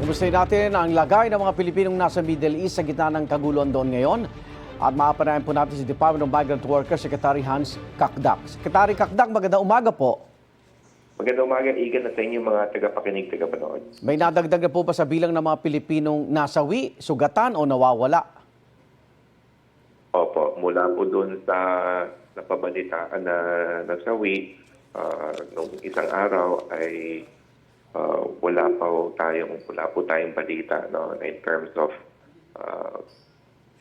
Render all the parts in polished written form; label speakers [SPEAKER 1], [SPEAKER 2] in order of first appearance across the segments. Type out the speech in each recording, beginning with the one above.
[SPEAKER 1] Kumustahin natin ang lagay ng mga Pilipinong nasa Middle East sa gitna ng kaguluhan doon ngayon. At makapanayan po natin si Department of Migrant Workers Secretary Hans Kakdak. Secretary Kakdak, magandang umaga po.
[SPEAKER 2] Magandang umaga, Igan, at sa inyo mga tagapakinig, tagapanood.
[SPEAKER 1] May nadagdag na po ba sa bilang ng mga Pilipinong nasawi, sugatan o nawawala?
[SPEAKER 2] Opo, mula po doon sa napabalitaan na nasawi, nung isang araw ay wala po tayong balita, no, in terms of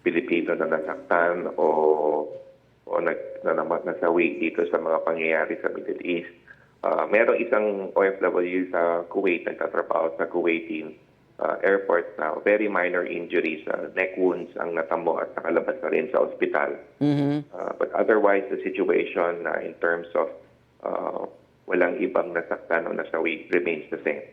[SPEAKER 2] Pilipino na nasaktan o nasawi dito sa mga pangyayari sa Middle East. Merong isang OFW sa Kuwait, nagtatrabaho sa Kuwaitin airport na very minor injuries, neck wounds ang natamo at nakalabas na rin sa ospital. But otherwise, the situation in terms of walang ibang nasaktan o nasawi remains the same.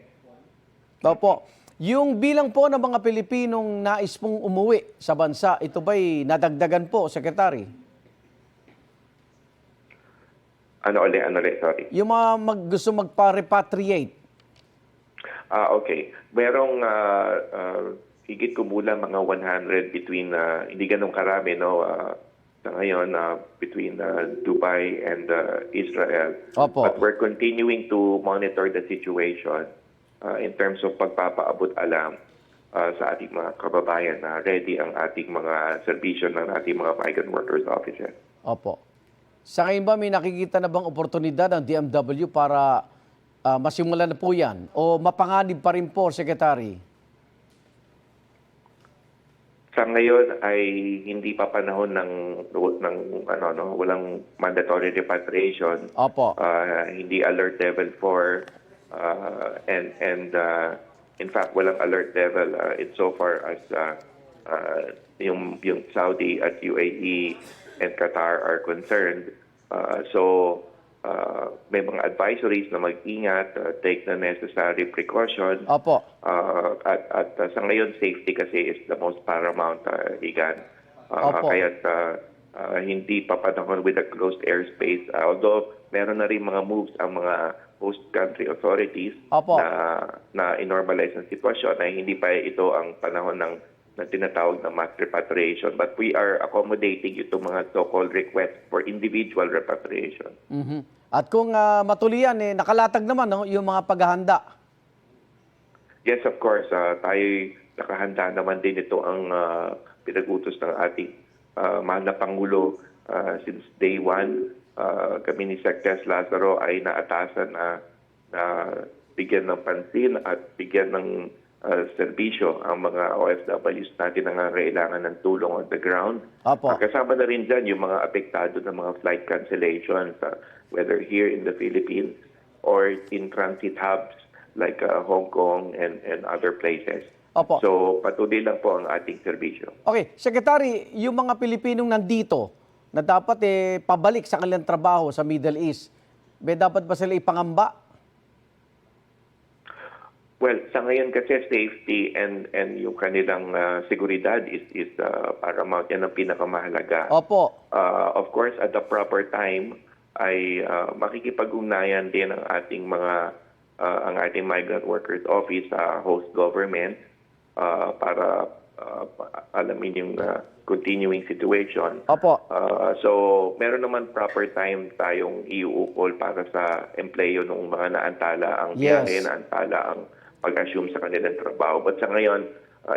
[SPEAKER 1] Opo. Yung bilang po ng mga Pilipinong nais pong umuwi sa bansa, ito ba'y nadagdagan po, Secretary?
[SPEAKER 2] Ano ulit, sorry.
[SPEAKER 1] Yung mga gusto magpa-repatriate.
[SPEAKER 2] Okay. Merong higit kumulang mga 100 between, hindi ganun karami, no? Sa ngayon, between Dubai and Israel.
[SPEAKER 1] Opo.
[SPEAKER 2] But we're continuing to monitor the situation in terms of pagpapaabot alam sa ating mga kababayan na ready ang ating mga serbisyo ng ating mga migrant workers officer.
[SPEAKER 1] Opo. Sa ngayon ba may nakikita na bang oportunidad ng DMW para masimulan na po yan? O mapanganib pa rin po, Secretary?
[SPEAKER 2] Sa ngayon ay hindi pa panahon ng walang mandatory repatriation.
[SPEAKER 1] Opo.
[SPEAKER 2] Hindi alert level 4 and in fact walang alert level insofar as yung Saudi at UAE and Qatar are concerned. So may mga advisories na mag-ingat, take the necessary precaution.
[SPEAKER 1] Opo.
[SPEAKER 2] At sa ngayon, safety kasi is the most paramount, Igan.
[SPEAKER 1] Opo.
[SPEAKER 2] Kaya't hindi pa panahon with a closed airspace. Although meron na rin mga moves ang mga host country authorities
[SPEAKER 1] Opo.
[SPEAKER 2] na inormalize ang sitwasyon, ay hindi pa ito ang panahon ng tinatawag na mass repatriation. But we are accommodating itong mga so-called requests for individual repatriation.
[SPEAKER 1] At kung matuloyan, nakalatag naman no, yung mga paghahanda.
[SPEAKER 2] Yes, of course. Tayo nakahanda naman din. Ito ang pinag-utos ng ating mahal na Pangulo since day one. Kami ni Secretary Lazaro ay naatasan na bigyan ng pansin at bigyan ng serbisyo ang mga OFWs natin na kailangan ng tulong on the ground.
[SPEAKER 1] Opo.
[SPEAKER 2] Kasama na rin dyan yung mga apektado ng mga flight cancellations, whether here in the Philippines or in transit hubs like Hong Kong and other places.
[SPEAKER 1] Opo.
[SPEAKER 2] So patuloy lang po ang ating serbisyo.
[SPEAKER 1] Okay, Secretary, yung mga Pilipinong nandito na dapat pabalik sa kanilang trabaho sa Middle East, may dapat ba sila ipangamba?
[SPEAKER 2] Well, sa ngayon kasi safety and yung kanilang seguridad is paramount. Yan ang pinakamahalaga.
[SPEAKER 1] Opo.
[SPEAKER 2] Of course, at the proper time ay makikipag-ugnayan din ang ating ang ating migrant workers office sa host government para alamin yung continuing situation.
[SPEAKER 1] Opo.
[SPEAKER 2] So, meron naman proper time tayong iuukol para sa empleyo ng mga naantala ang biyahe, naantala ang pag-assume sa kanilang trabaho. But sa ngayon,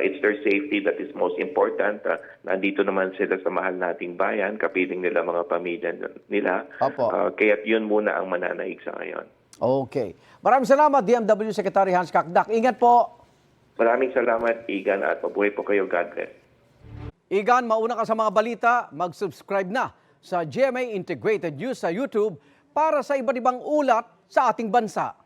[SPEAKER 2] it's their safety that is most important. Nandito naman sila sa mahal nating bayan, kapiling nila mga pamilya nila.
[SPEAKER 1] Opo.
[SPEAKER 2] Kaya't yun muna ang mananaig sa ngayon.
[SPEAKER 1] Okay. Maraming salamat, DMW Secretary Hans Kakdak. Ingat po.
[SPEAKER 2] Maraming salamat, Igan, at mabuhay po kayo. God bless.
[SPEAKER 1] Igan, mauna ka sa mga balita, mag-subscribe na sa GMA Integrated News sa YouTube para sa iba't ibang ulat sa ating bansa.